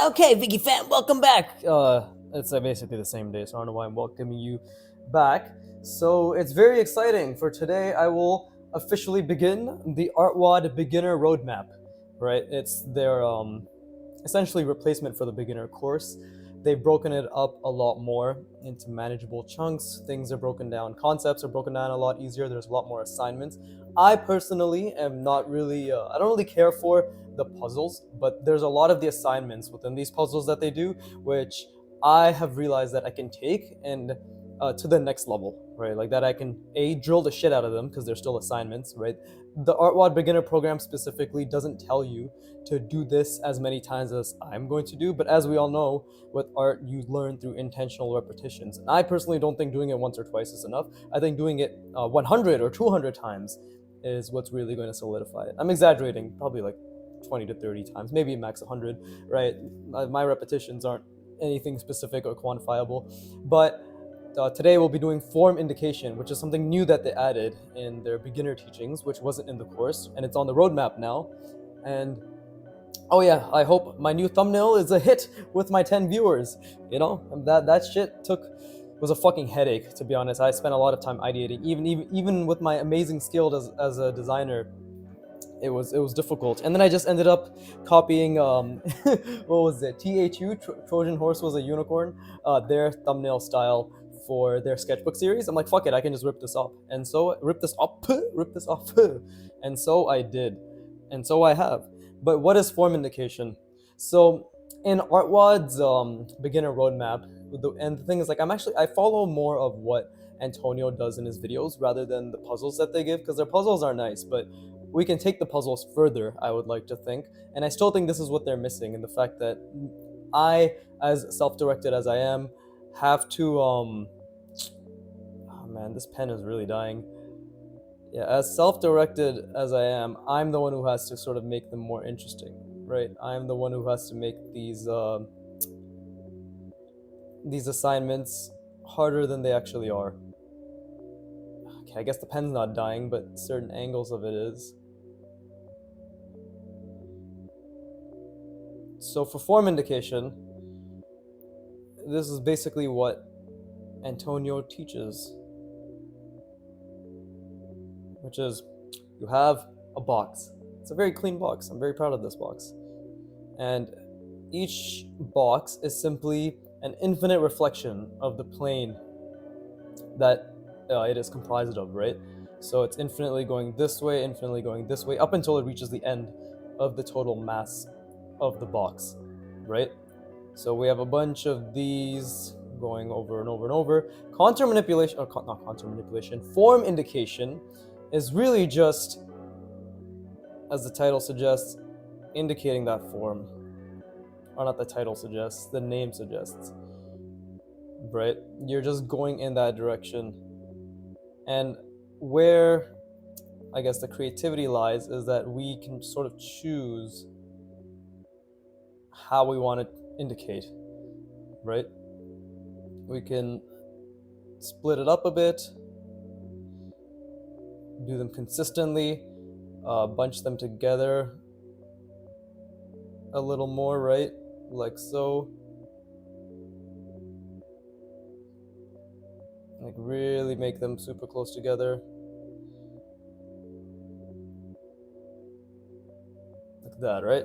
Okay, Vicky fam, welcome back. It's basically the same day, so I don't know why I'm welcoming you back. So it's very exciting. For today, I will officially begin the artwod beginner roadmap. Right, it's their essentially replacement for the beginner course. They've broken it up a lot more into manageable chunks. Things are broken down, concepts are broken down a lot easier. There's a lot more assignments. I personally am not really, I don't really care for the puzzles, but there's a lot of the assignments within these puzzles that they do, which I have realized that I can take and to the next level, right? Like that I can drill the shit out of them because they're still assignments, right? The Artwad beginner program specifically doesn't tell you to do this as many times as I'm going to do, but as we all know, with art, you learn through intentional repetitions. And I personally don't think doing it once or twice is enough. I think doing it 100 or 200 times is what's really going to solidify it. I'm exaggerating, probably like 20 to 30 times, maybe max 100, right? My repetitions aren't anything specific or quantifiable, but today we'll be doing form indication, which is something new that they added in their beginner teachings, which wasn't in the course, and it's on the roadmap now. And oh yeah, I hope my new thumbnail is a hit with my 10 viewers. You know, that shit was a fucking headache, to be honest. I spent a lot of time ideating, even with my amazing skill as a designer. It was difficult, and then I just ended up copying what was it, Trojan Horse was a unicorn, their thumbnail style for their sketchbook series. I'm like, fuck it, I can just rip this up, and so rip this up rip this off and so I did, and so I have. But what is form indication? So in Artwad's beginner roadmap, and the thing is, like, I follow more of what Antonio does in his videos rather than the puzzles that they give, because their puzzles are nice, but we can take the puzzles further, I would like to think. And I still think this is what they're missing, in the fact that I, as self-directed as I am, have to oh man, this pen is really dying. Yeah, as self-directed as I am, I'm the one who has to sort of make them more interesting, right? I'm the one who has to make these assignments harder than they actually are. Okay, I guess the pen's not dying, but certain angles of it is. So for form indication, this is basically what Antonio teaches, which is you have a box. It's a very clean box. I'm very proud of this box. And each box is simply an infinite reflection of the plane that it is comprised of, right? So it's infinitely going this way, up until it reaches the end of the total mass of the box, right? So we have a bunch of these going over and over and over. Contour manipulation, or not contour manipulation, form indication is really just, as the title suggests, indicating that form. Or not the title suggests, the name suggests, right? You're just going in that direction. And where, I guess, the creativity lies is that we can sort of choose how we want to indicate, right? We can split it up a bit, do them consistently, bunch them together a little more, right? Like so. Like really make them super close together. Like that, right?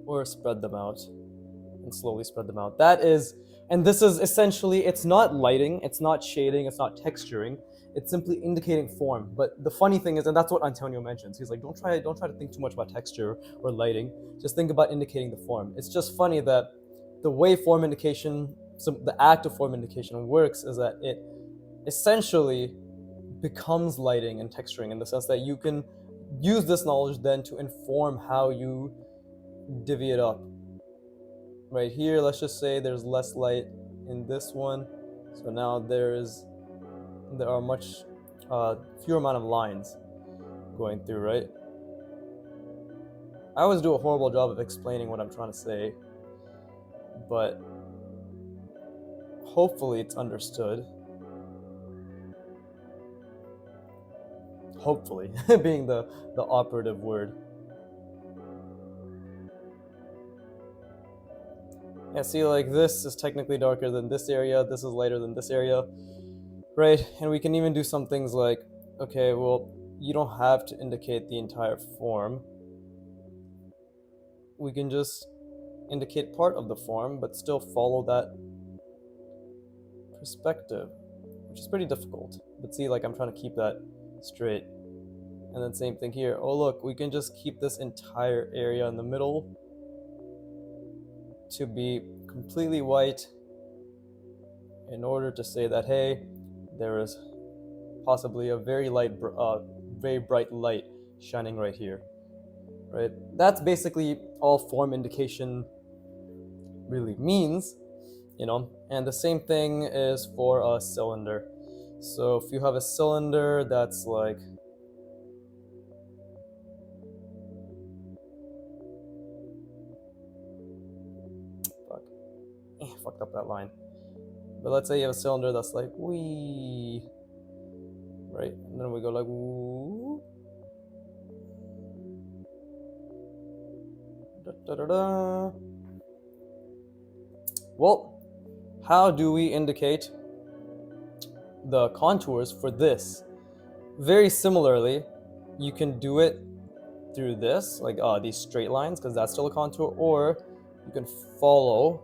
Or spread them out and slowly spread them out. That is, and this is essentially, it's not lighting, it's not shading, it's not texturing, it's simply indicating form. But the funny thing is, and that's what Antonio mentions, he's like, don't try to think too much about texture or lighting, just think about indicating the form. It's just funny that the way form indication, so the act of form indication works, is that it essentially becomes lighting and texturing, in the sense that you can use this knowledge then to inform how you divvy it up. Right here, let's just say there's less light in this one, so now there are much fewer amount of lines going through, right? I always do a horrible job of explaining what I'm trying to say, but hopefully it's understood. Hopefully being the operative word. Yeah, see, like this is technically darker than this area, this is lighter than this area, right? And we can even do some things like, okay, well, you don't have to indicate the entire form. We can just indicate part of the form, but still follow that perspective, which is pretty difficult. But see, like I'm trying to keep that straight. And then same thing here. Oh look, we can just keep this entire area in the middle to be completely white in order to say that, hey, there is possibly a very very bright light shining right here, right? That's basically all form indication really means, you know. And the same thing is for a cylinder. So if you have a cylinder that's like, fuck, fucked up that line. But let's say you have a cylinder that's like wee, right? And then we go like woo, da, da, da, da. Well, how do we indicate the contours for this? Very similarly, you can do it through this, like these straight lines, because that's still a contour, or you can follow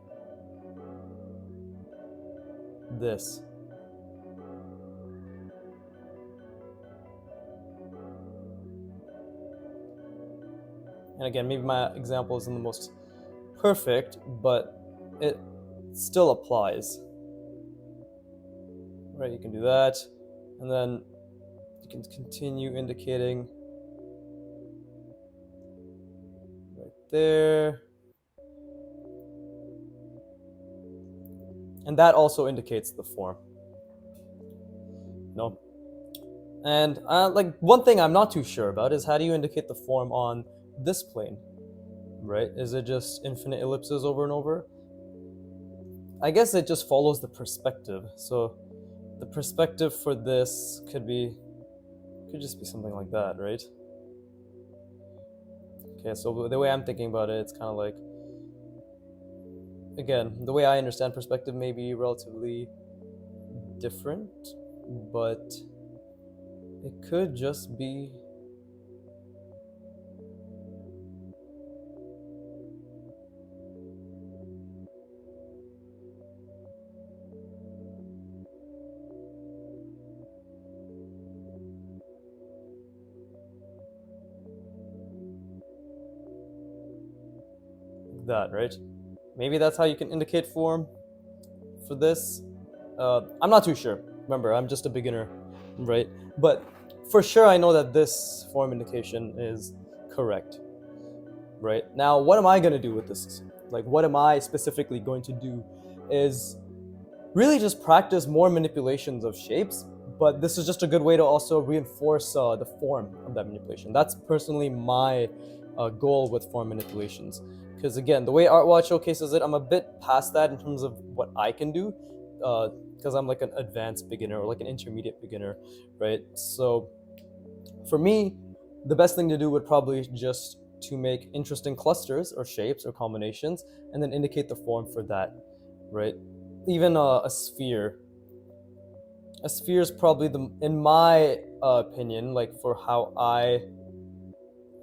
this. And again, maybe my example isn't the most perfect, but it still applies. Right, you can do that, and then you can continue indicating right there. And that also indicates the form. No. And like one thing I'm not too sure about is how do you indicate the form on this plane, right? Is it just infinite ellipses over and over? I guess it just follows the perspective. So the perspective for this could just be something like that, right? Okay, so the way I'm thinking about it, it's kind of like, again, the way I understand perspective may be relatively different, but it could just be that, right? Maybe that's how you can indicate form for this. I'm not too sure. Remember, I'm just a beginner, right? But for sure, I know that this form indication is correct, right? Now, what am I going to do with this? Like, what am I specifically going to do is really just practice more manipulations of shapes, but this is just a good way to also reinforce the form of that manipulation. That's personally my goal with form manipulations. Because again, the way artwod showcases it, I'm a bit past that in terms of what I can do, because I'm like an advanced beginner or like an intermediate beginner, right? So for me, the best thing to do would probably just to make interesting clusters or shapes or combinations and then indicate the form for that, right? Even a sphere. A sphere is probably in my opinion, like for how I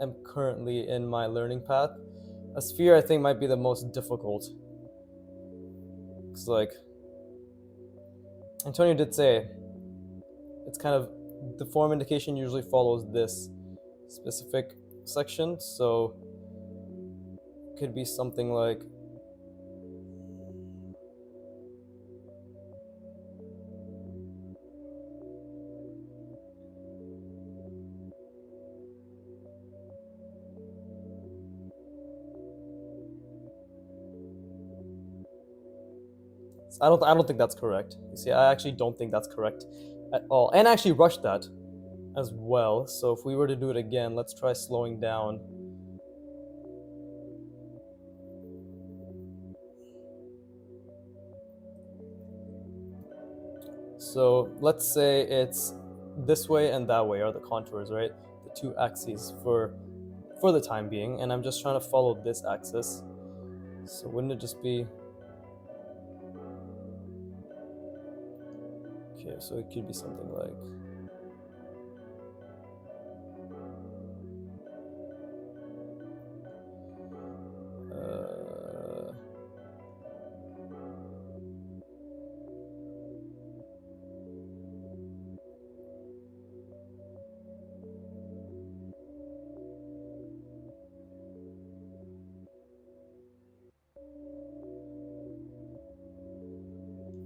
am currently in my learning path, a sphere I think might be the most difficult. Because like Antonio did say, it's kind of the form indication usually follows this specific section, so it could be something like I don't think that's correct. You see, I actually don't think that's correct at all. And I actually rushed that as well. So if we were to do it again, let's try slowing down. So let's say it's this way and that way are the contours, right? The two axes for the time being, and I'm just trying to follow this axis. So wouldn't it just be Okay, so it could be something like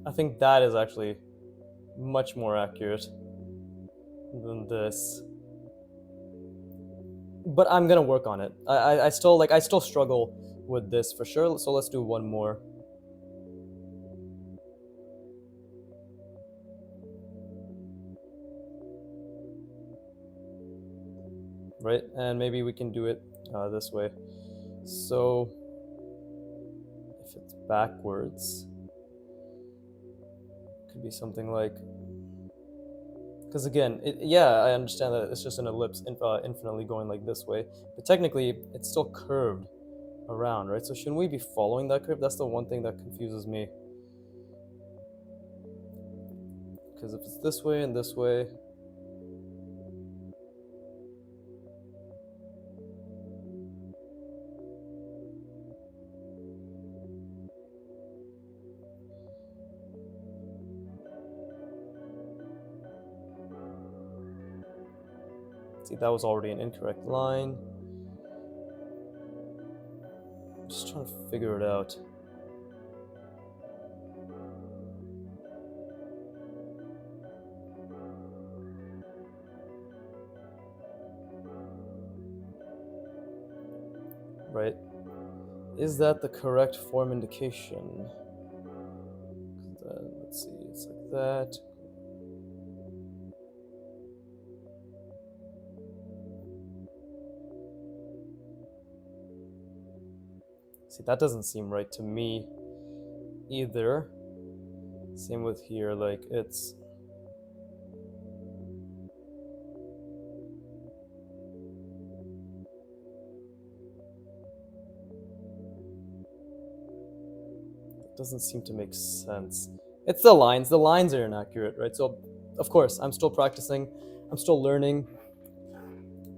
I think that is actually much more accurate than this. But I'm gonna work on it. I still I still struggle with this for sure. So let's do one more. Right, and maybe we can do it this way. So if it's backwards, it could be something like, because again, yeah, I understand that it's just an ellipse infinitely going like this way, but technically it's still curved around, right? So shouldn't we be following that curve? That's the one thing that confuses me. Because if it's this way and this way, see, that was already an incorrect line. I'm just trying to figure it out. Right? Is that the correct form indication? Then, let's see, it's like that. See, that doesn't seem right to me either. Same with here, like it's it doesn't seem to make sense. It's the lines. The lines are inaccurate, right? So of course, I'm still practicing. I'm still learning.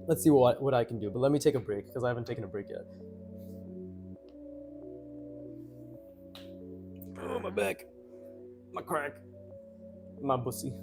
Let's see what I can do. But let me take a break because I haven't taken a break yet. Oh, my back. My crack. My pussy.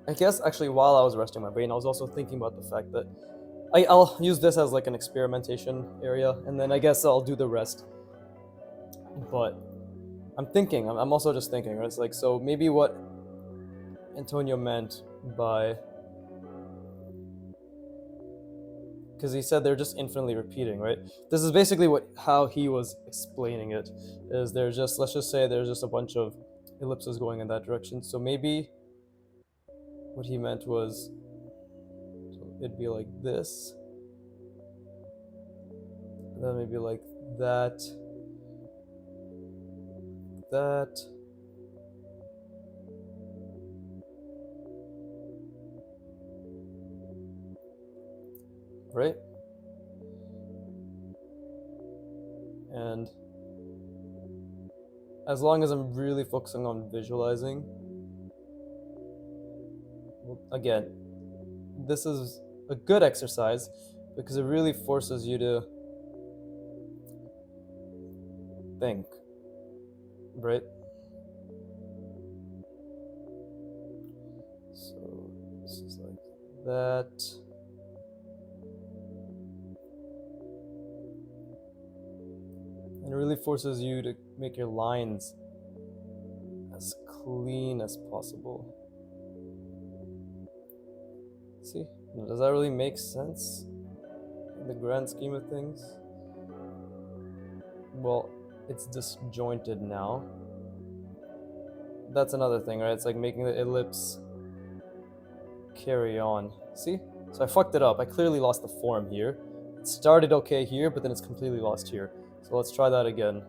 I guess actually while I was resting my brain, I was also thinking about the fact that I'll use this as like an experimentation area, and then I guess I'll do the rest. But I'm thinking, I'm also just thinking, right? It's like, so maybe what Antonio meant by, because he said they're just infinitely repeating, right? This is basically how he was explaining it. Is there's just, let's just say there's just a bunch of ellipses going in that direction. So maybe what he meant was, so it'd be like this, and then maybe like that, that. Right? And as long as I'm really focusing on visualizing, well, again, this is a good exercise because it really forces you to think, right? So this is like that. And it really forces you to make your lines as clean as possible. See? Does that really make sense? in the grand scheme of things. Well, it's disjointed now. That's another thing, right? It's like making the ellipse carry on. See? So I fucked it up. I clearly lost the form here. It started okay here, but then it's completely lost here. So let's try that again.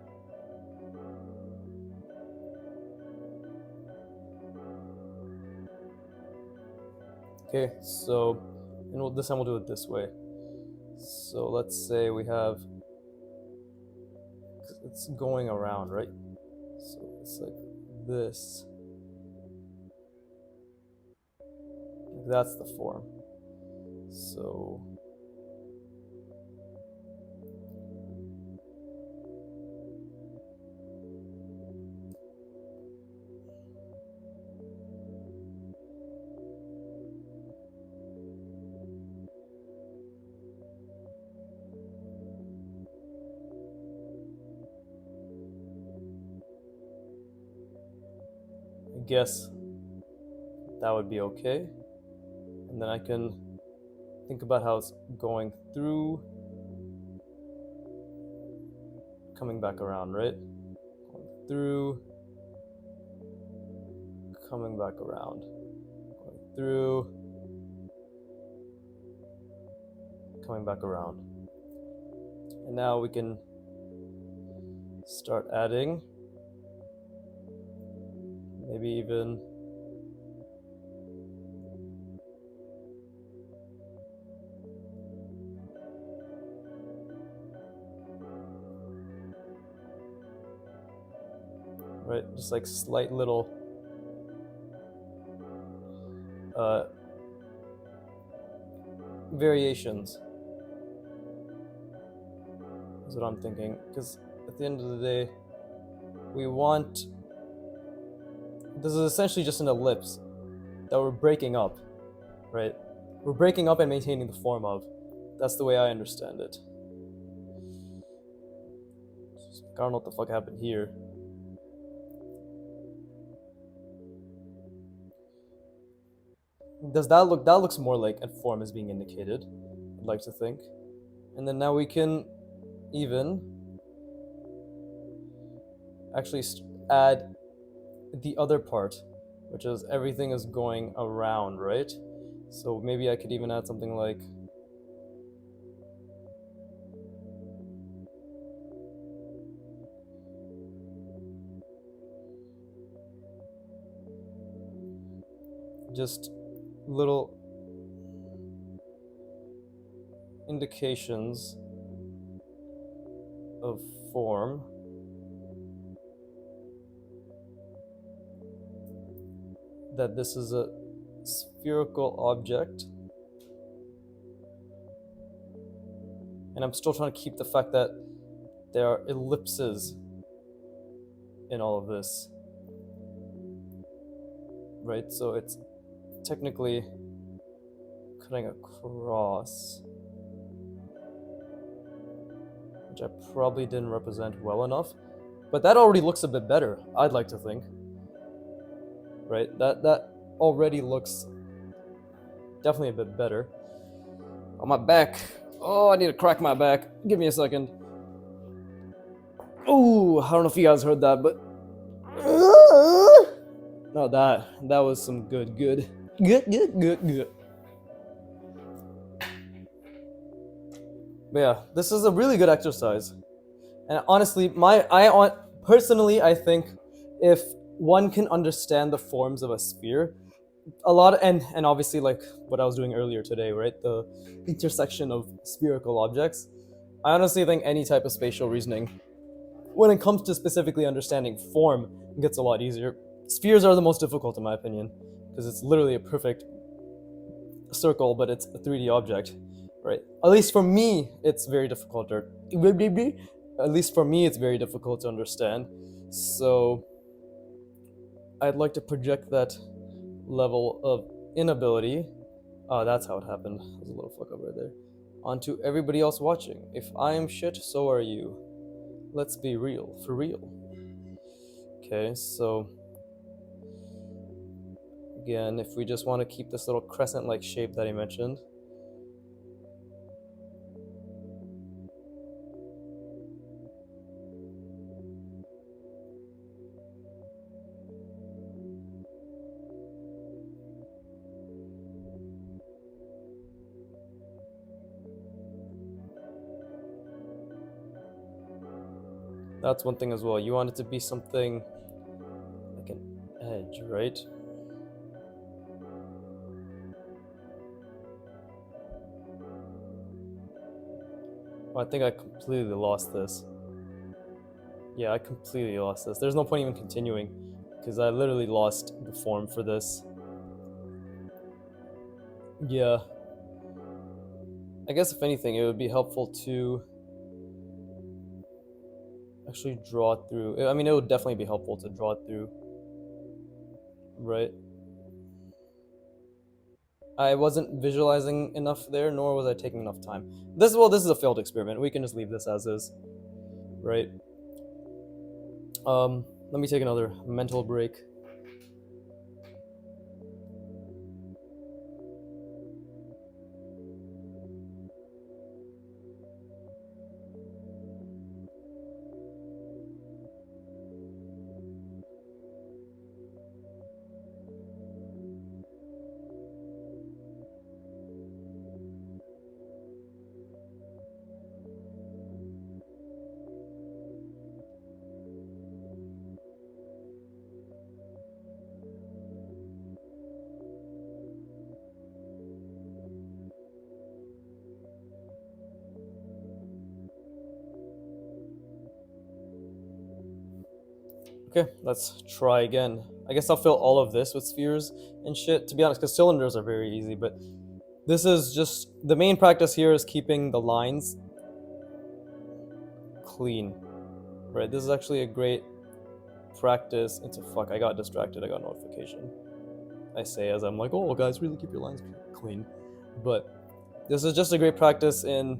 Okay, so this time we'll do it this way. So let's say we have, it's going around, right? So it's like this. That's the form. So I guess that would be okay. And then I can think about how it's going through, coming back around, right? Going through, coming back around, going through, coming back around. And now we can start adding, maybe even right, just like slight little variations is what I'm thinking, because at the end of the day we want, this is essentially just an ellipse that we're breaking up, right? We're breaking up and maintaining the form of. That's the way I understand it. I don't know what the fuck happened here. Does that look, that looks more like a form is being indicated, I'd like to think. And then now we can even actually add the other part, which is everything is going around, right? So maybe I could even add something like just little indications of form that this is a spherical object, and I'm still trying to keep the fact that there are ellipses in all of this, right? So it's technically cutting across, which I probably didn't represent well enough, but that already looks a bit better, I'd like to think, right? That already looks definitely a bit better. On my back, oh, I need to crack my back, give me a second. Oh, I don't know if you guys heard that, but no, that was some good. But yeah, this is a really good exercise, and honestly, personally, I think if one can understand the forms of a sphere, a lot, and obviously like what I was doing earlier today, right? The intersection of spherical objects. I honestly think any type of spatial reasoning, when it comes to specifically understanding form, gets a lot easier. Spheres are the most difficult in my opinion, because it's literally a perfect circle, but it's a 3D object, right? At least for me, it's very difficult, or at least for me, it's very difficult to understand. So I'd like to project that level of inability. Oh, that's how it happened. There's a little fuck up right there. Onto everybody else watching. If I am shit, so are you. Let's be real, for real. Okay, so again, if we just want to keep this little crescent-like shape that I mentioned, That's one thing as well. You want it to be something like an edge, right? Oh, I think I completely lost this. Yeah, I completely lost this. There's no point even continuing, because I literally lost the form for this. Yeah. I guess if anything, it would be helpful to actually draw it through. I mean, it would definitely be helpful to draw it through, right? I wasn't visualizing enough there, nor was I taking enough time. This is a failed experiment. We can just leave this as is, right? Let me take another mental break. Okay, let's try again. I guess I'll fill all of this with spheres and shit, to be honest, because cylinders are very easy, but this is just, the main practice here is keeping the lines clean, right? This is actually a great practice. Fuck, I got distracted, I got a notification. I say as I'm like, oh guys, really keep your lines clean. But this is just a great practice in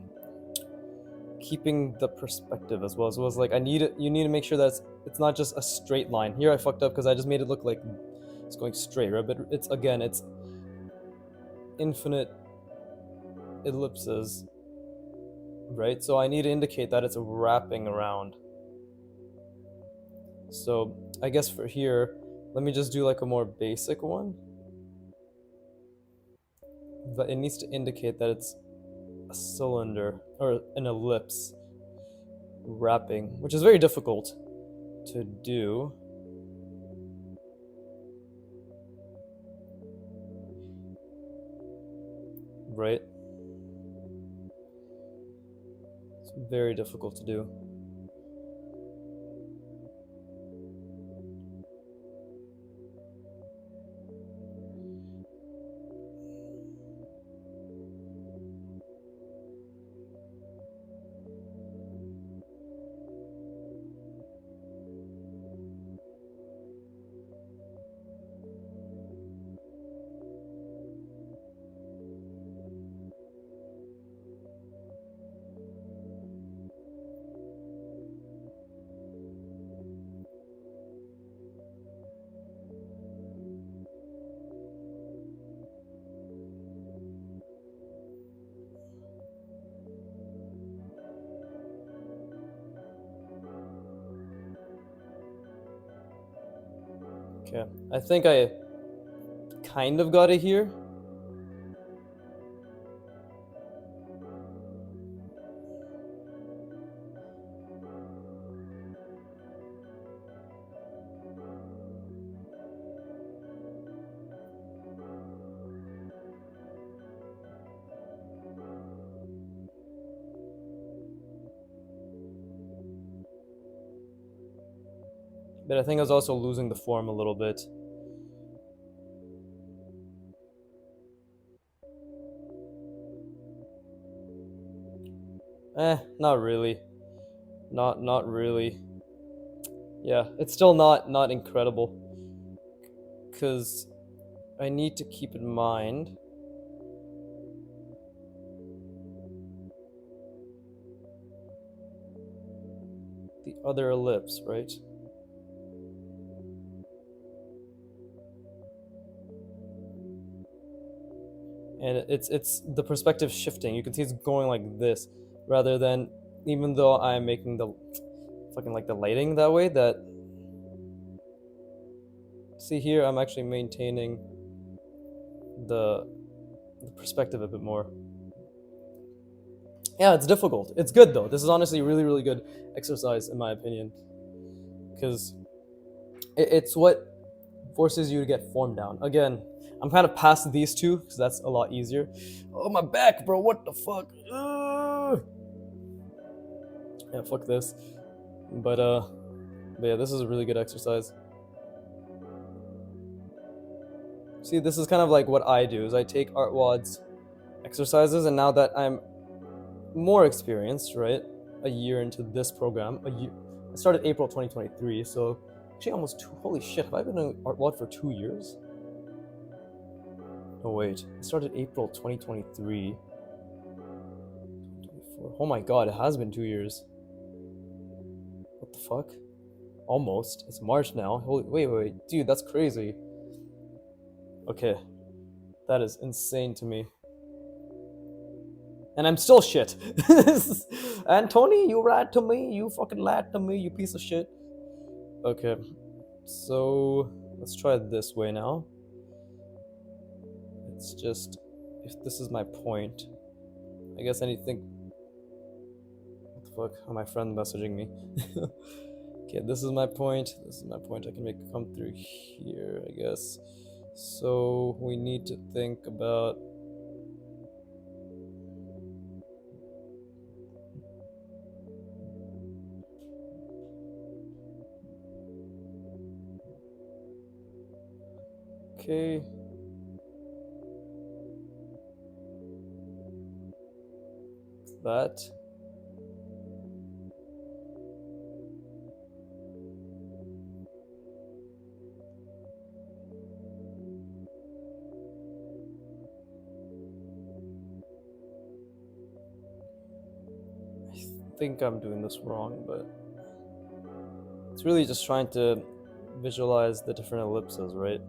keeping the perspective as well. So it's like, you need to make sure that it's not just a straight line. Here I fucked up because I just made it look like it's going straight, right? But it's infinite ellipses, right? So I need to indicate that it's wrapping around. So I guess for here, let me just do like a more basic one. But it needs to indicate that it's a cylinder or an ellipse wrapping, which is very difficult to do. Right? It's very difficult to do. Okay, I think I kind of got it here. But I think I was also losing the form a little bit. Not really. Not really. Yeah, it's still not incredible. Cause I need to keep in mind the other ellipse, right? And it's the perspective shifting. You can see it's going like this, rather than, even though I'm making the fucking like the lighting that way, that, see here I'm actually maintaining the perspective a bit more. Yeah, it's difficult. It's good though. This is honestly really, really good exercise in my opinion, because it's what forces you to get form down. Again, I'm kind of past these two because that's a lot easier. Oh, my back, bro. What the fuck? Ugh. Yeah, fuck this. But but yeah, this is a really good exercise. See, this is kind of like what I do is I take Artwad's exercises, and now that I'm more experienced, right? A year into this program, a year. I started April 2023, so actually almost two. Holy shit, have I been doing Artwad for 2 years? Oh wait, I started April 2023. Oh my god, it has been 2 years. What the fuck? Almost. It's March now. Holy, wait, dude, that's crazy. Okay, that is insane to me. And I'm still shit. And Tony, you lied to me. You fucking lied to me, you piece of shit. Okay, so let's try it this way now. It's just, if this is my point, I guess I need to think. What the fuck? Oh, my friend messaging me. Okay, this is my point. This is my point. I can make it come through here, I guess. So we need to think about. Okay. That. I think I'm doing this wrong, but it's really just trying to visualize the different ellipses, right?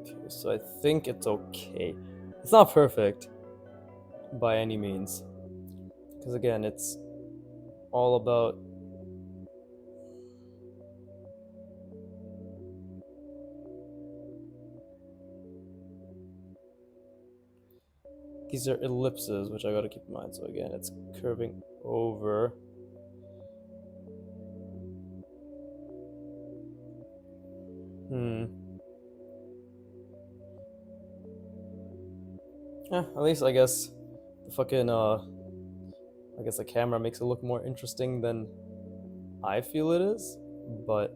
Okay, so I think it's okay. It's not perfect by any means, because again, it's all about. These are ellipses, which I gotta keep in mind. So again, it's curving over. Yeah, at least I guess the fucking I guess the camera makes it look more interesting than I feel it is, but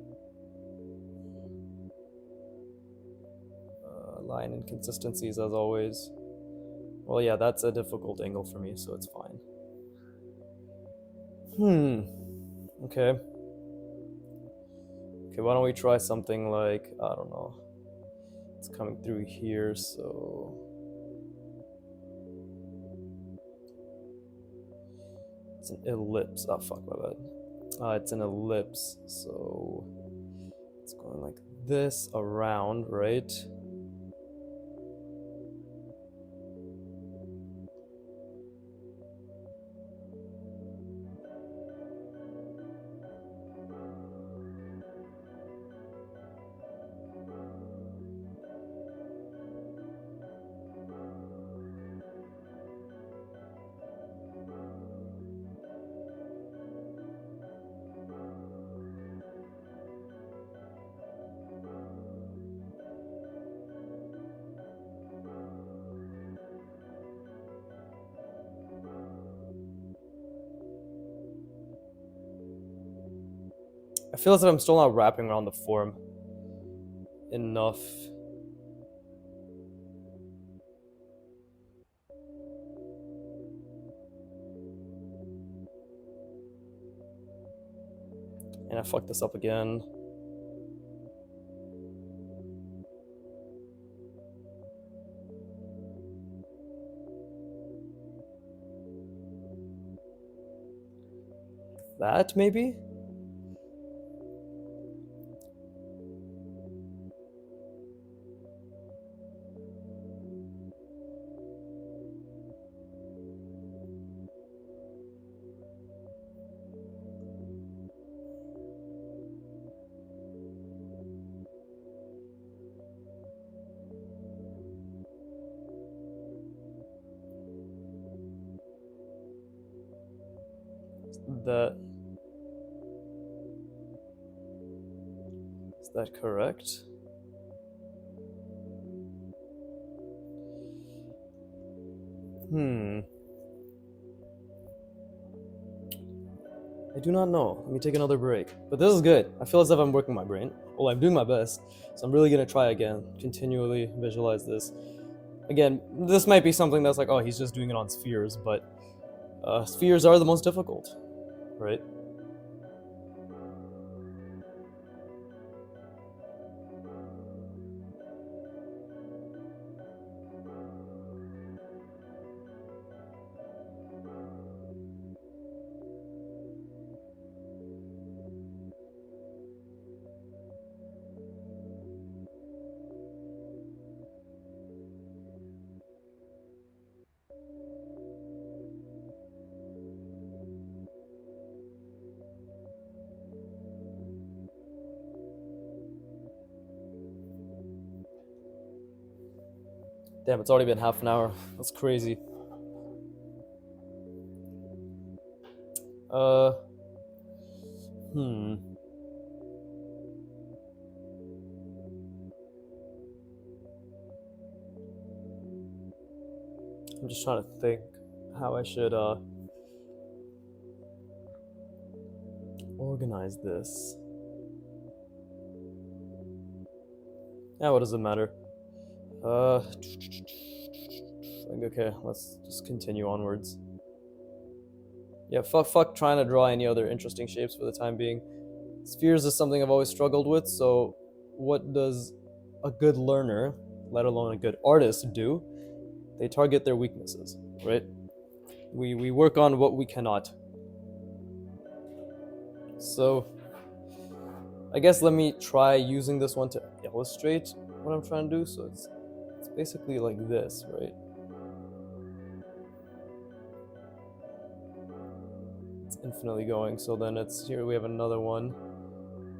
line inconsistencies as always. Well, yeah, that's a difficult angle for me, so it's fine. Okay. Okay, why don't we try something like, I don't know. It's coming through here, so. It's an ellipse. Oh, fuck, my bad. It's an ellipse, so. It's going like this around, right? I feel as if I'm still not wrapping around the form enough. And I fucked this up again. That, maybe? that. Is that correct? I do not know. Let me take another break. But this is good. I feel as if I'm working my brain. Well, I'm doing my best. So I'm really gonna try again. Continually visualize this. Again, this might be something that's like, oh, he's just doing it on spheres, but spheres are the most difficult, right? Damn, it's already been half an hour. That's crazy. Uh, hmm. I'm just trying to think how I should organize this. Yeah, what does it matter? Okay, let's just continue onwards. Yeah, fuck trying to draw any other interesting shapes for the time being. Spheres is something I've always struggled with, so what does a good learner, let alone a good artist, do? They target their weaknesses, right? We work on what we cannot. So I guess let me try using this one to illustrate what I'm trying to do. So it's basically like this, right? It's infinitely going. So then it's here we have another one.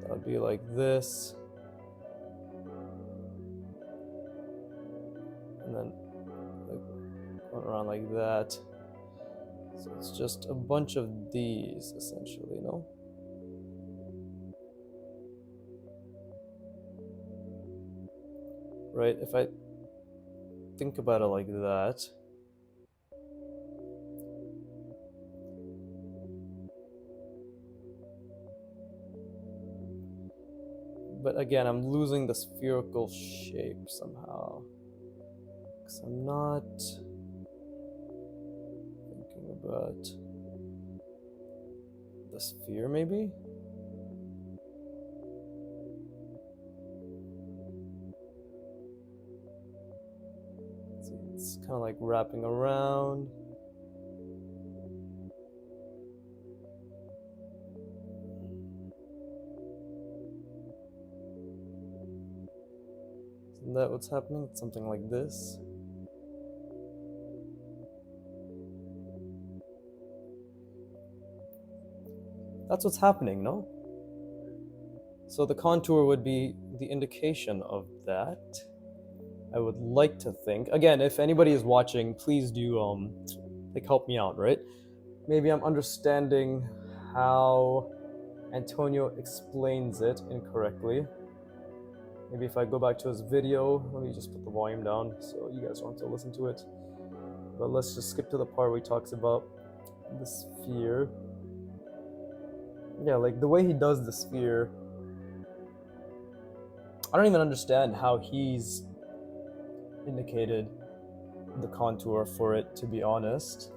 That would be like this. And then like going around like that. So it's just a bunch of these essentially, no? Right? If I think about it like that, but again, I'm losing the spherical shape somehow. Because I'm not thinking about the sphere, maybe? See, it's kind of like wrapping around. Isn't that what's happening? It's something like this. That's what's happening, no? So the contour would be the indication of that. I would like to think. Again, if anybody is watching, please do like help me out, right? Maybe I'm understanding how Antonio explains it incorrectly. Maybe if I go back to his video, let me just put the volume down so you guys don't have to listen to it. But let's just skip to the part where he talks about the sphere. Yeah, like the way he does the sphere, I don't even understand how he's indicated the contour for it, to be honest.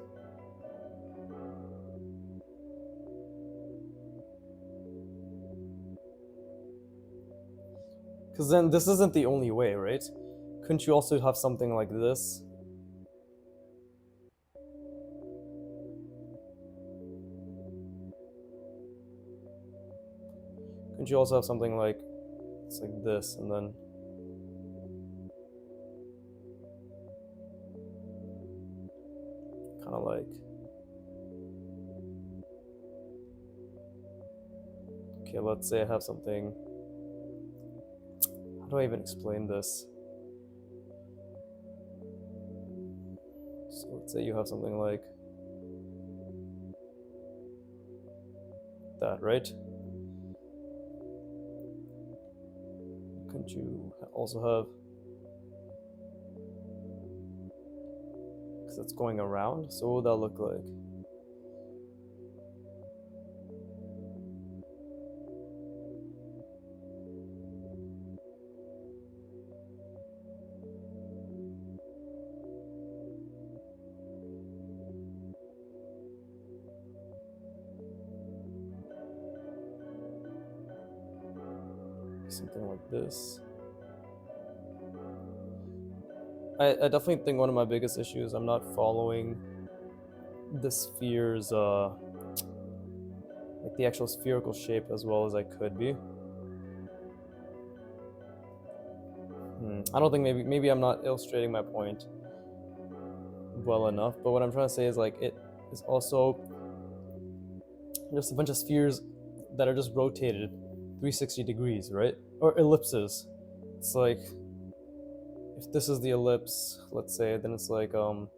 Because then this isn't the only way, right? Couldn't you also have something like this? Couldn't you also have something like it's like this and then kind of like, okay, let's say I have something, how do I even explain this? So let's say you have something like that, right? Couldn't you also have, because it's going around, so what would that look like? Something like this. I definitely think one of my biggest issues, I'm not following the sphere's like the actual spherical shape as well as I could be. I don't think maybe I'm not illustrating my point well enough, but what I'm trying to say is like it is also just a bunch of spheres that are just rotated 360 degrees, right? Or ellipses. It's like if this is the ellipse, let's say, then it's like wouldn't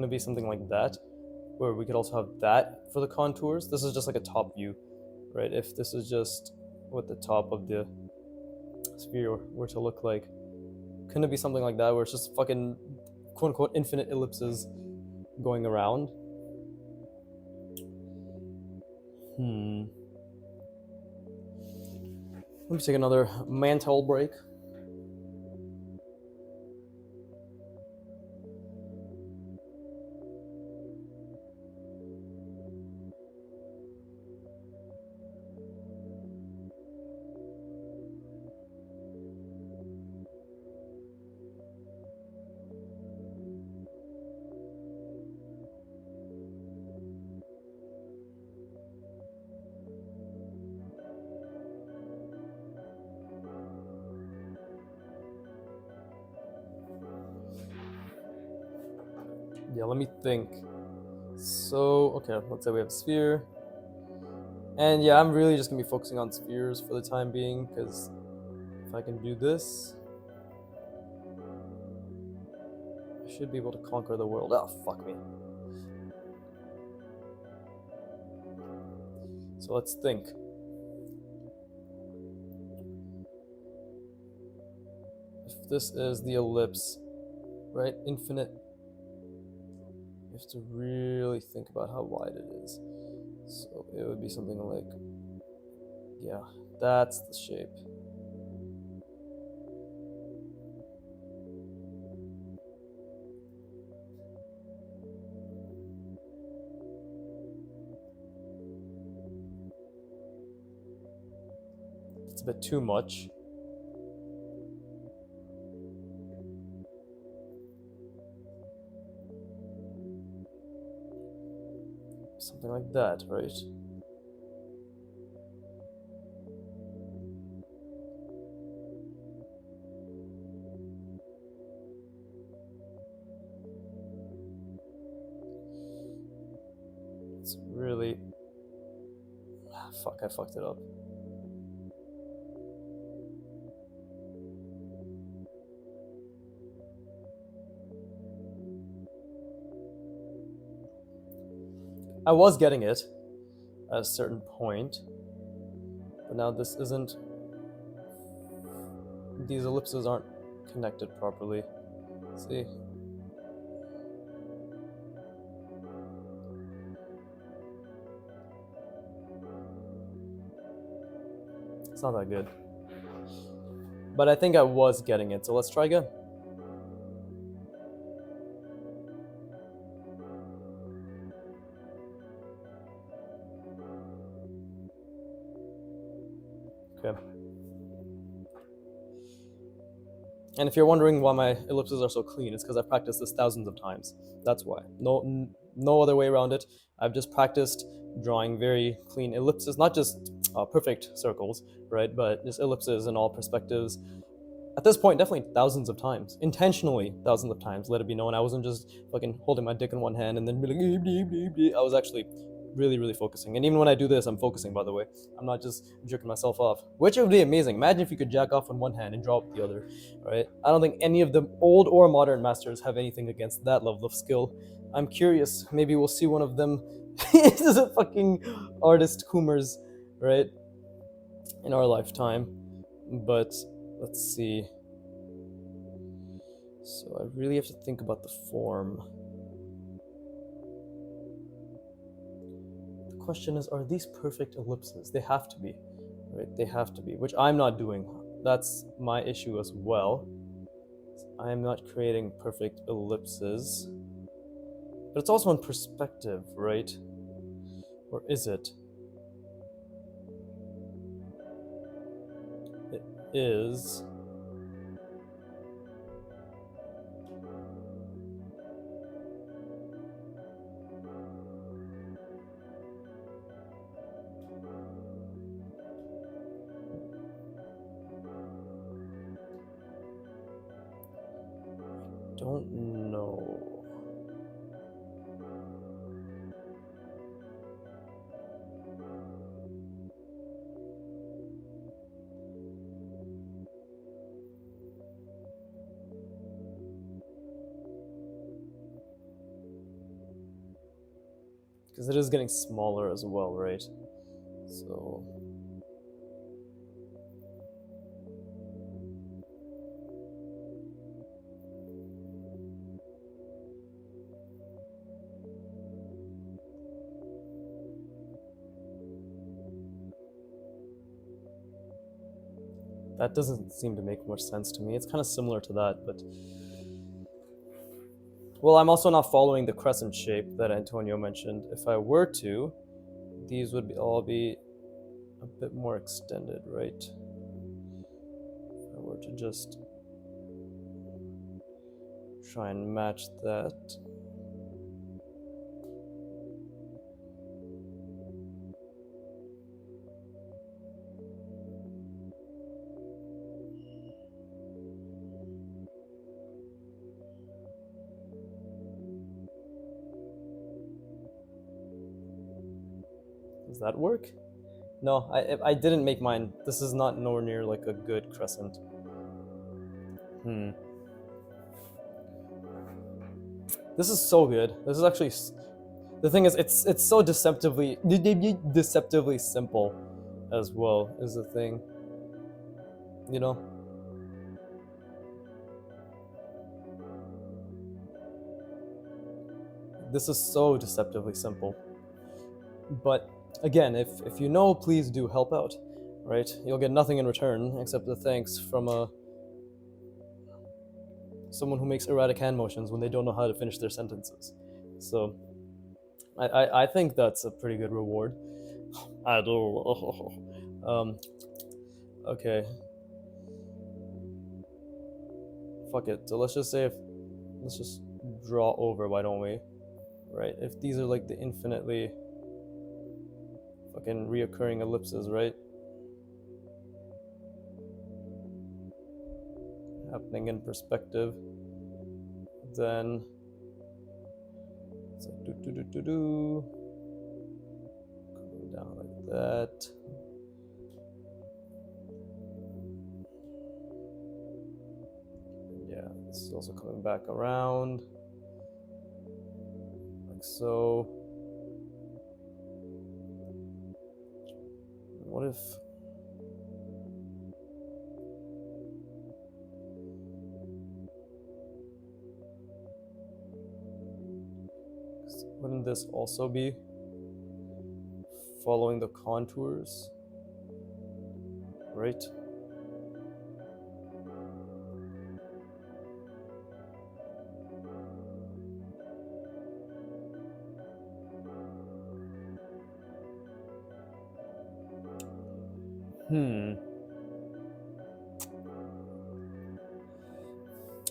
it be something like that, where we could also have that for the contours? This is just like a top view, right? If this is just what the top of the sphere were to look like, couldn't it be something like that, where it's just fucking quote unquote infinite ellipses going around? Let me take another mental break. Yeah, let me think. So, okay, let's say we have a sphere. And yeah, I'm really just gonna be focusing on spheres for the time being, because if I can do this, I should be able to conquer the world. Oh, fuck me. So let's think. If this is the ellipse, right? Infinite. You have to really think about how wide it is. So it would be something like, yeah, that's the shape. It's a bit too much. Something like that, right? It's really... Fuck, I fucked it up. I was getting it at a certain point, but now this isn't. These ellipses aren't connected properly. See? It's not that good. But I think I was getting it, so let's try again. Okay. And if you're wondering why my ellipses are so clean, it's because I've practiced this thousands of times. That's why. No other way around it. I've just practiced drawing very clean ellipses, not just perfect circles, right? But just ellipses in all perspectives. At this point, definitely thousands of times. Intentionally, thousands of times. Let it be known. I wasn't just fucking holding my dick in one hand and then be like, I was actually really focusing. And even when I do this, I'm focusing, by the way. I'm not just jerking myself off, which would be amazing. Imagine if you could jack off on one hand and draw with the other, right? I don't think any of the old or modern masters have anything against that level of skill. I'm curious. Maybe we'll see one of them. This is a fucking artist Kumers, right? In our lifetime. But let's see. So I really have to think about the form. The question is, are these perfect ellipses? They have to be, right? They have to be, which I'm not doing. That's my issue as well. I'm not creating perfect ellipses. But it's also in perspective, right? Or is it? It is. Don't know. Because it is getting smaller as well, right? So that doesn't seem to make much sense to me. It's kind of similar to that, but well, I'm also not following the crescent shape that Antonio mentioned. If I were to, these would all be a bit more extended, right? If I were to just try and match that. Does that work? No, I didn't make mine. This is not nowhere near like a good crescent. This is so good. This is actually the thing is it's so deceptively simple as well is the thing. You know? This is so deceptively simple. But again, if you know, please do help out, right? You'll get nothing in return except the thanks from someone who makes erratic hand motions when they don't know how to finish their sentences. So I think that's a pretty good reward. I do. Okay. Fuck it. So let's just draw over, why don't we? Right? If these are like the infinitely fucking reoccurring ellipses, right? Happening in perspective, then it's like coming down like that. Yeah, this is also coming back around like so. What if wouldn't this also be following the contours, right?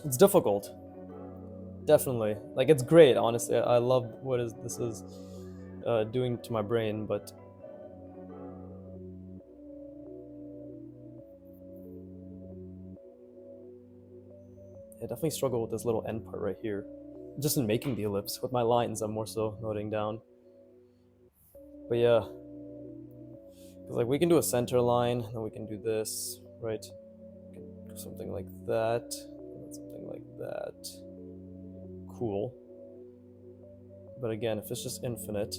It's difficult. Definitely. Like it's great, honestly. I love what this is doing to my brain, but I definitely struggle with this little end part right here. Just in making the ellipse. With my lines, I'm more so noting down. But yeah, because like we can do a center line, then we can do this, right? We can do something like that, and something like that. Cool. But again, if it's just infinite,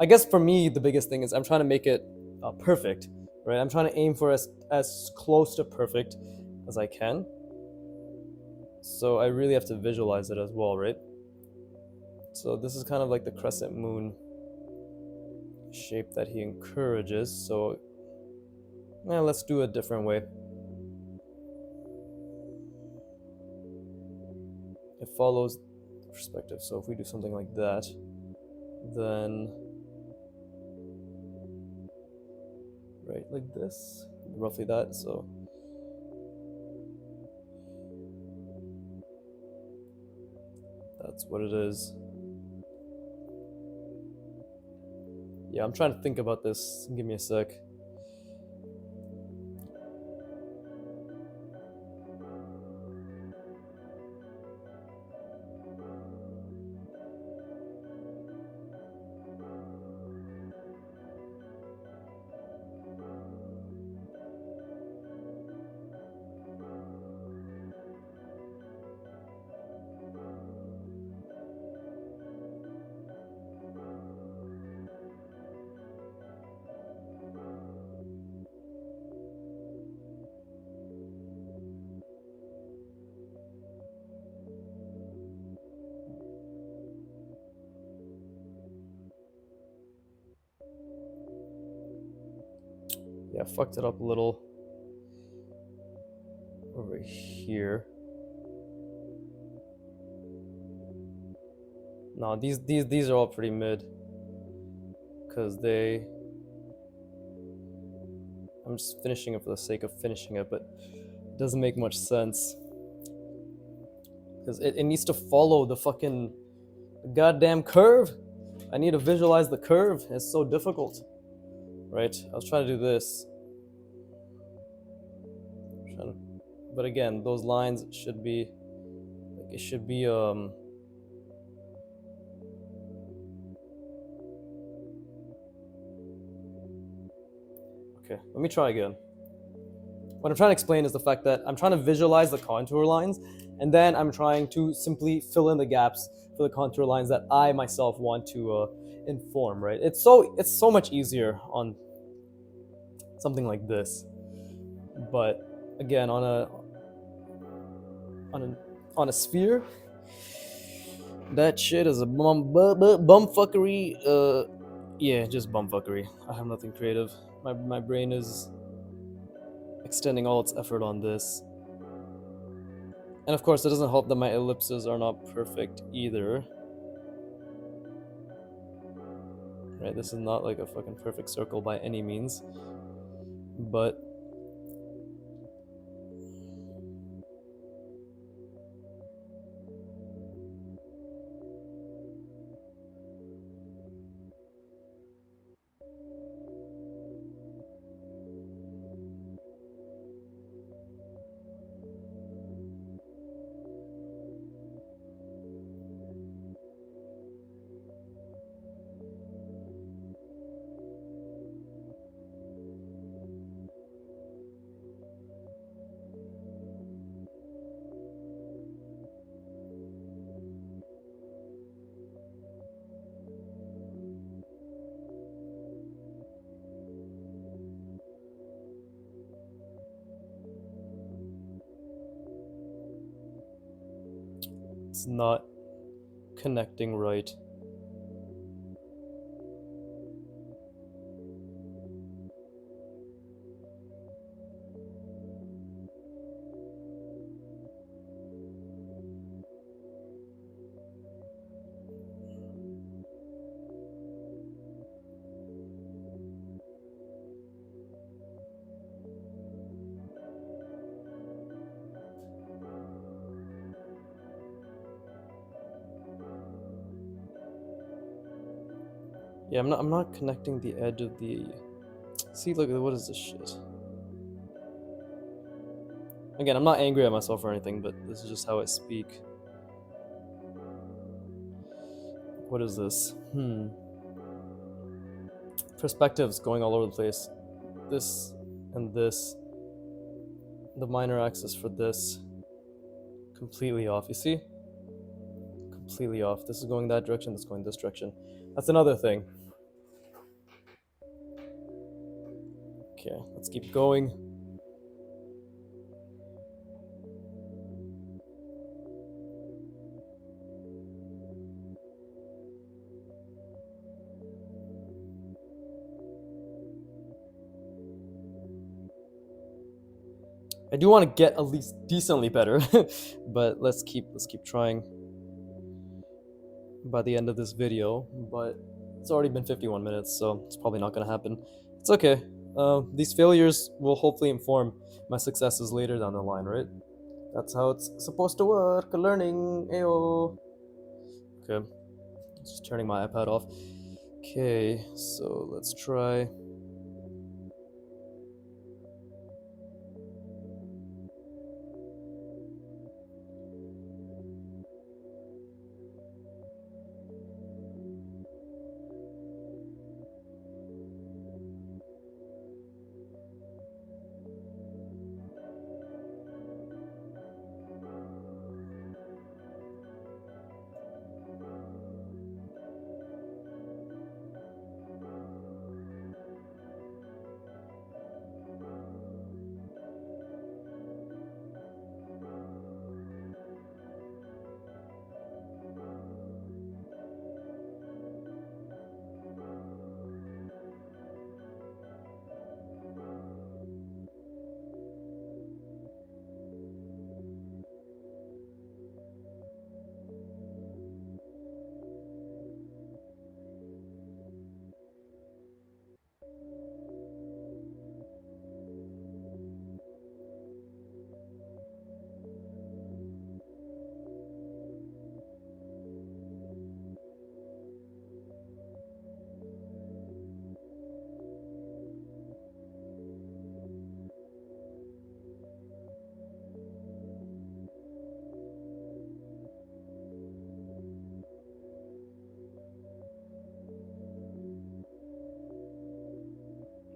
I guess for me the biggest thing is I'm trying to make it perfect, right? I'm trying to aim for as close to perfect as I can. So I really have to visualize it as well, right? So this is kind of like the crescent moon shape that he encourages. So let's do a different way. It follows the perspective. So if we do something like that, then right like this, roughly that. So that's what it is. Yeah, I'm trying to think about this. Give me a sec. Yeah, I fucked it up a little over here. No, these are all pretty mid, because I'm just finishing it for the sake of finishing it, but it doesn't make much sense because it needs to follow the fucking goddamn curve. I need to visualize the curve. It's so difficult, right? I was trying to do this, but again, those lines should be like it should be okay, let me try again. What I'm trying to explain is the fact that I'm trying to visualize the contour lines, and then I'm trying to simply fill in the gaps for the contour lines that I myself want to inform, right? It's so much easier on something like this, but again, on a sphere, that shit is a bumfuckery. Yeah, just bumfuckery. I have nothing creative. My brain is extending all its effort on this. And of course, it doesn't help that my ellipses are not perfect either. Right, this is not like a fucking perfect circle by any means. But it's not connecting right. Yeah, I'm not connecting the edge of the. See, look, what is this shit? Again, I'm not angry at myself or anything, but this is just how I speak. What is this? perspectives going all over the place. This and this. The minor axis for this. Completely off. You see? Completely off. This is going that direction, this is going this direction. That's another thing. Okay, let's keep going. I do want to get at least decently better, but let's keep trying by the end of this video. But it's already been 51 minutes, so it's probably not gonna happen. It's okay. These failures will hopefully inform my successes later down the line, right? That's how it's supposed to work. Learning, ayo. Okay, just turning my iPad off. Okay, so let's try.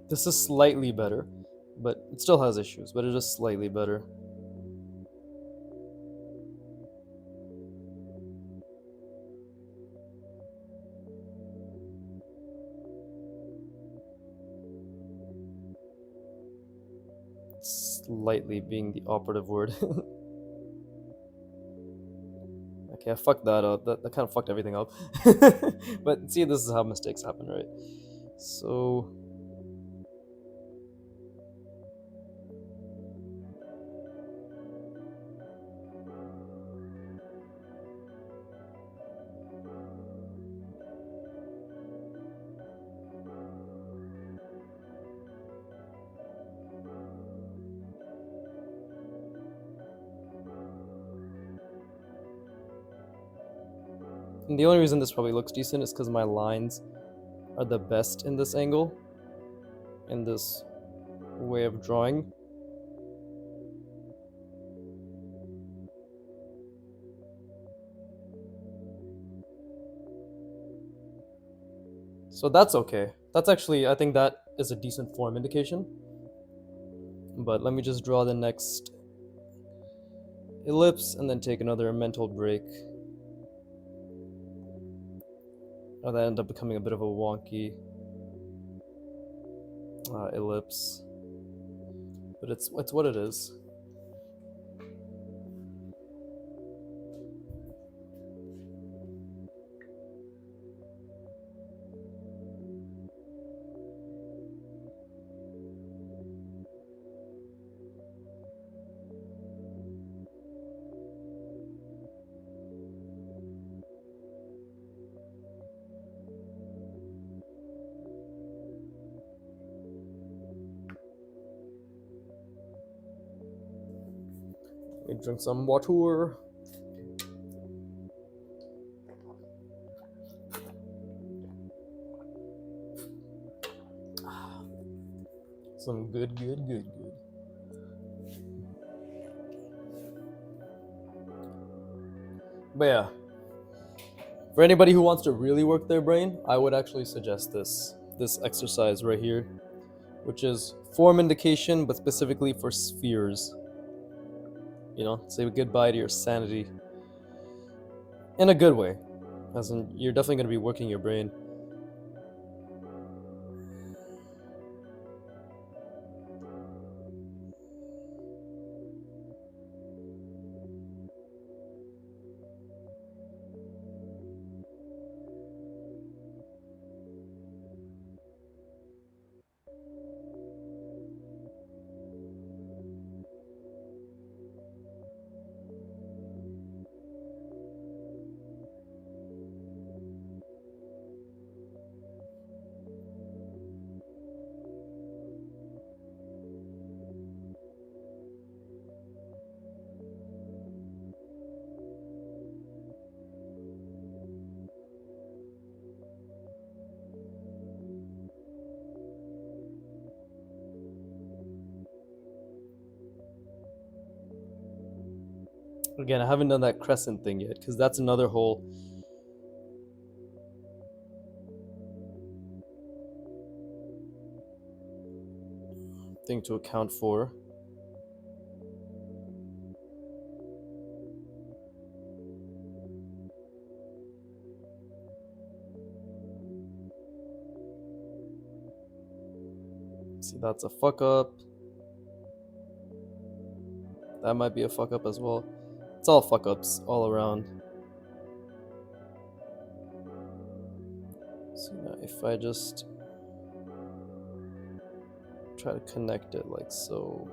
This is slightly better, but it still has issues, but it is slightly better. Slightly being the operative word. Okay, I fucked that up. That kind of fucked everything up. But see, this is how mistakes happen, right? So and the only reason this probably looks decent is because my lines are the best in this angle, in this way of drawing. So that's okay. That's actually, I think that is a decent form indication. But let me just draw the next ellipse and then take another mental break. Oh, that ended up becoming a bit of a wonky ellipse. But it's what it is. Let me drink some water. Some good. But yeah, for anybody who wants to really work their brain, I would actually suggest this this exercise right here, which is form indication, but specifically for spheres. You know, say goodbye to your sanity. In a good way. As in, you're definitely going to be working your brain. Again, I haven't done that crescent thing yet, because that's another whole thing to account for. See, that's a fuck up. That might be a fuck up as well. It's all fuck ups all around. So now if I just try to connect it like so.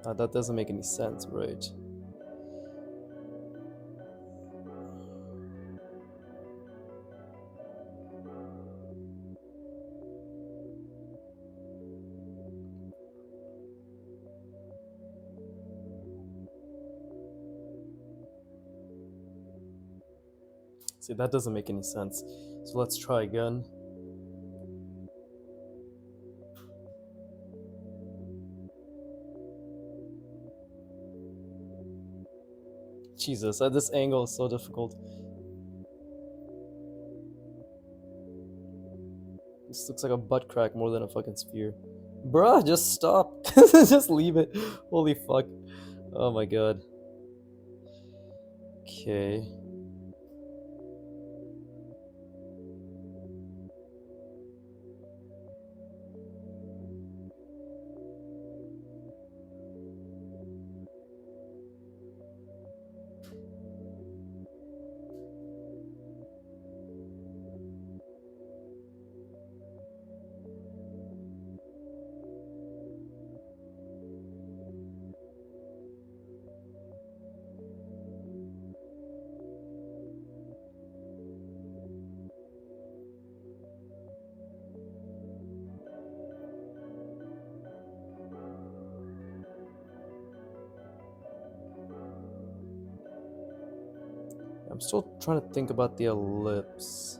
That doesn't make any sense, right? See, that doesn't make any sense. So let's try again. Jesus, at this angle is so difficult. This looks like a butt crack more than a fucking sphere. Bruh, just stop. Just leave it. Holy fuck. Oh my god. Okay. I'm still trying to think about the ellipse.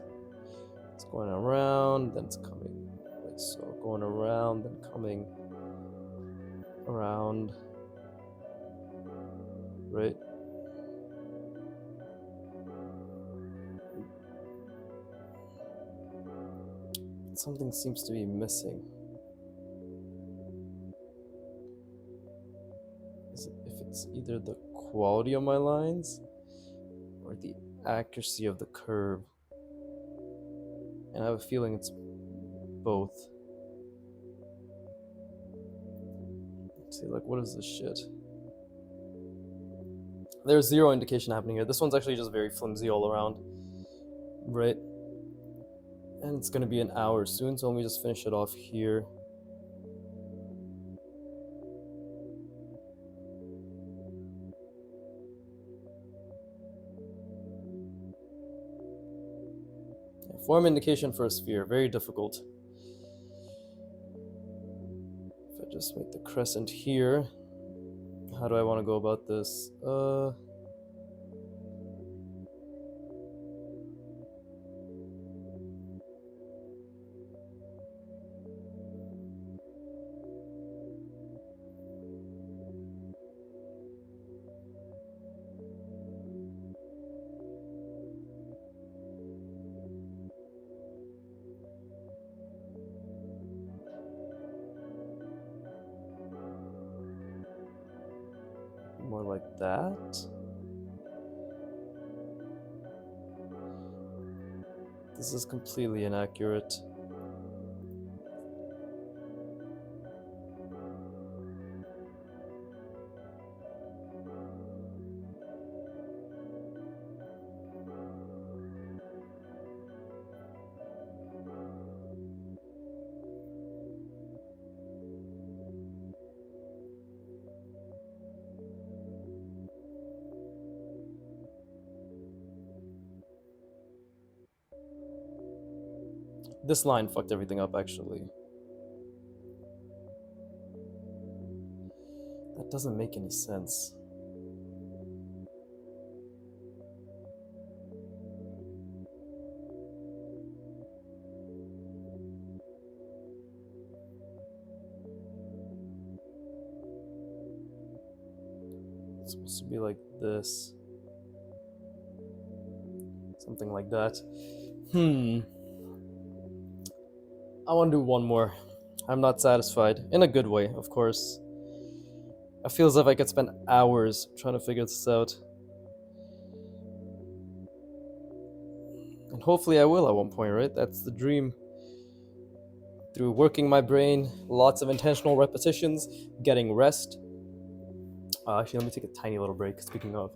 It's going around, then it's coming like so. Going around, then coming around. Right? Something seems to be missing. If it's either the quality of my lines or the accuracy of the curve. And I have a feeling it's both. Let's see, like, what is this shit? There's zero indication happening here. This one's actually just very flimsy all around. Right? And it's gonna be an hour soon, so let me just finish it off here. Form indication for a sphere, very difficult. If I just make the crescent here, how do I want to go about this? More like that. This is completely inaccurate. This line fucked everything up, actually. That doesn't make any sense. It's supposed to be like this. Something like that. I want to do one more. I'm not satisfied. In a good way, of course. I feel as if I could spend hours trying to figure this out. And hopefully I will at one point, right? That's the dream. Through working my brain, lots of intentional repetitions, getting rest. Actually, let me take a tiny little break, speaking of.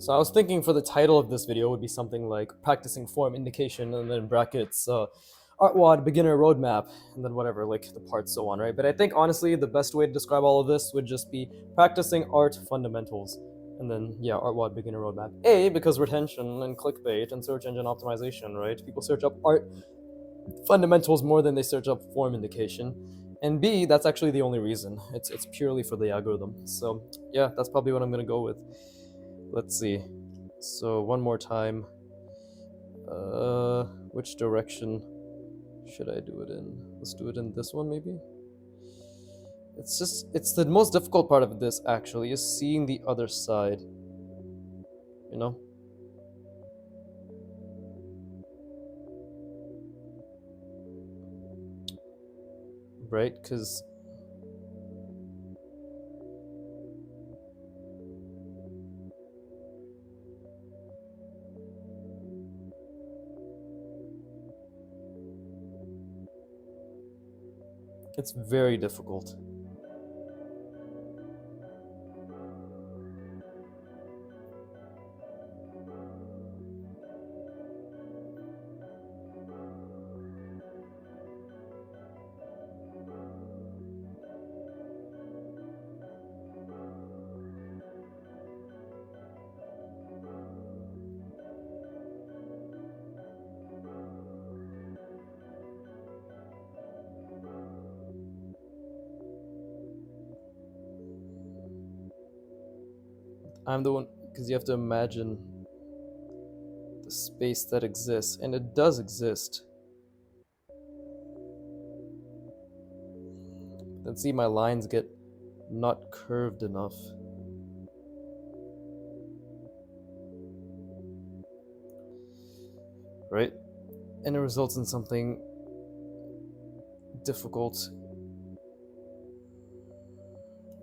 So I was thinking for the title of this video would be something like practicing form indication and then brackets, artwod beginner roadmap, and then whatever, like the parts, so on, right? But I think honestly the best way to describe all of this would just be practicing art fundamentals. And then, yeah, artwod beginner roadmap. A, because retention and clickbait and search engine optimization, right? People search up art fundamentals more than they search up form indication. And B, that's actually the only reason. It's purely for the algorithm. So yeah, that's probably what I'm gonna go with. Let's see. So one more time. Which direction should I do it in? Let's do it in this one, maybe. It's the most difficult part of this actually, is seeing the other side. You know? Right? Because it's very difficult. I'm the one, because you have to imagine the space that exists, and it does exist. Then see, my lines get not curved enough. Right? And it results in something difficult,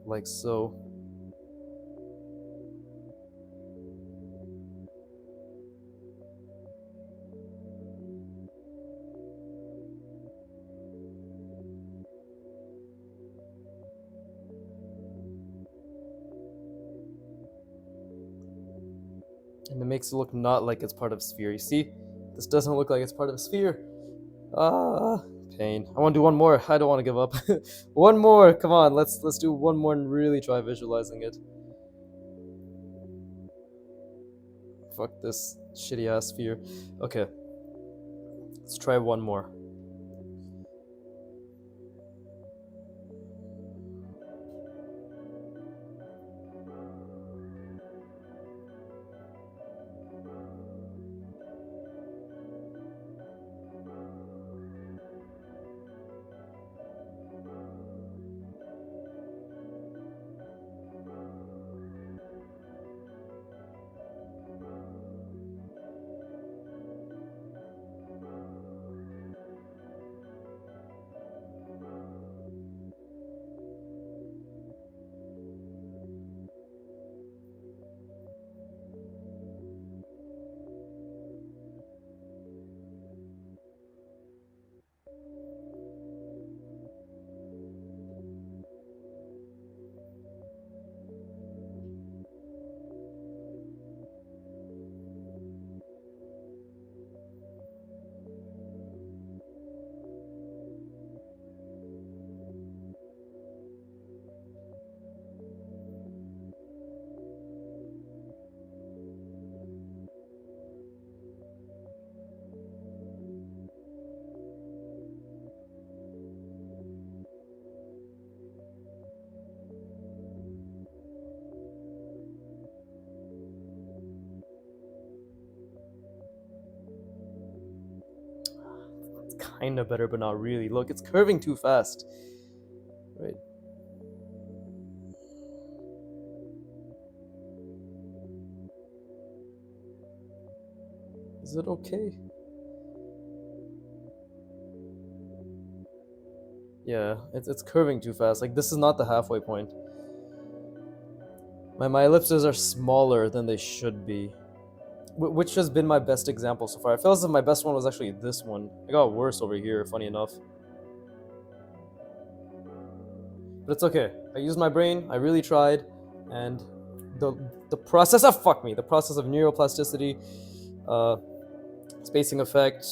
like so. And it makes it look not like it's part of a sphere. You see? This doesn't look like it's part of a sphere. Ah, pain. I want to do one more. I don't want to give up. One more. Come on, let's do one more and really try visualizing it. Fuck this shitty ass sphere. Okay, let's try one more. It's kind of better, but not really. Look, it's curving too fast. Right. Is it okay? Yeah, it's curving too fast. Like, this is not the halfway point. My ellipses are smaller than they should be. Which has been my best example so far. I feel as if my best one was actually this one. It got worse over here, funny enough. But it's okay. I used my brain, I really tried, and the process of the process of neuroplasticity, uh, spacing effect,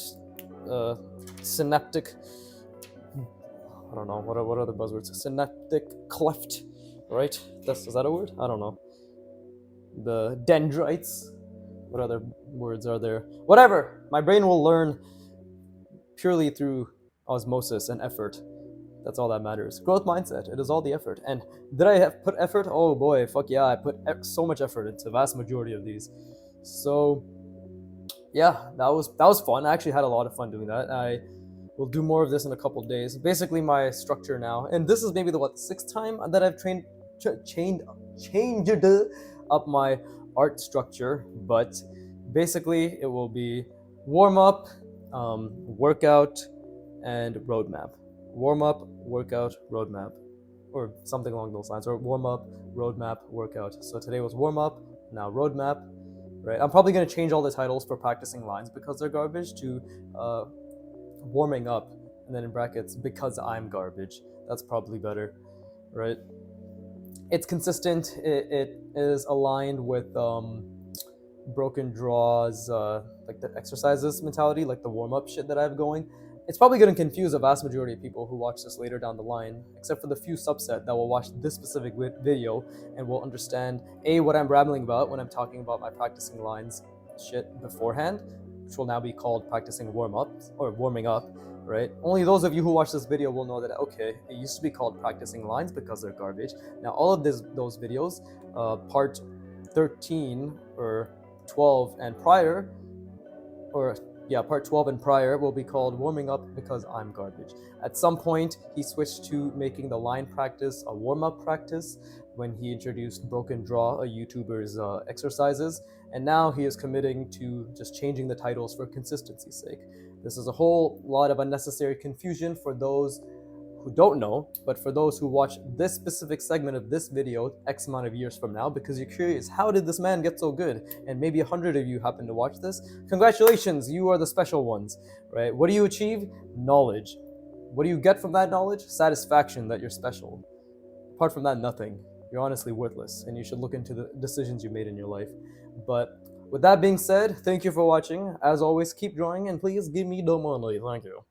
uh, synaptic. I don't know what are the buzzwords. Synaptic cleft, right? Is that a word? I don't know. The dendrites. What other words are there? Whatever. My brain will learn purely through osmosis and effort. That's all that matters. Growth mindset. It is all the effort. And did I have put effort? Oh boy, fuck yeah! I put so much effort into the vast majority of these. So yeah, that was fun. I actually had a lot of fun doing that. I will do more of this in a couple days. Basically, my structure now, and this is maybe the sixth time that I've changed up my art structure. But basically, it will be warm up, workout, and roadmap. Warm up, workout, roadmap, or something along those lines, or warm up, roadmap, workout. So today was warm up, now roadmap, right? I'm probably going to change all the titles for practicing lines because they're garbage to warming up, and then in brackets, because I'm garbage. That's probably better, right? It's consistent. It is aligned with broken draws, like the exercises mentality, like the warm up shit that I have going. It's probably going to confuse a vast majority of people who watch this later down the line, except for the few subset that will watch this specific video and will understand what I'm rambling about when I'm talking about my practicing lines shit beforehand, which will now be called practicing warm up or warming up, right? Only those of you who watch this video will know that, okay, it used to be called practicing lines because they're garbage. Now all of those videos, part 13 or 12 and prior, or yeah, part 12 and prior will be called warming up because I'm garbage. At some point, he switched to making the line practice a warm-up practice when he introduced Broken Draw, a YouTuber's exercises, and now he is committing to just changing the titles for consistency's sake. This is a whole lot of unnecessary confusion for those who don't know, but for those who watch this specific segment of this video X amount of years from now, because you're curious, how did this man get so good? And maybe 100 of you happen to watch this. Congratulations, you are the special ones, right? What do you achieve? Knowledge. What do you get from that knowledge? Satisfaction that you're special. Apart from that, nothing. You're honestly worthless, and you should look into the decisions you made in your life. But with that being said, thank you for watching. As always, keep drawing, and please give me the money. Thank you.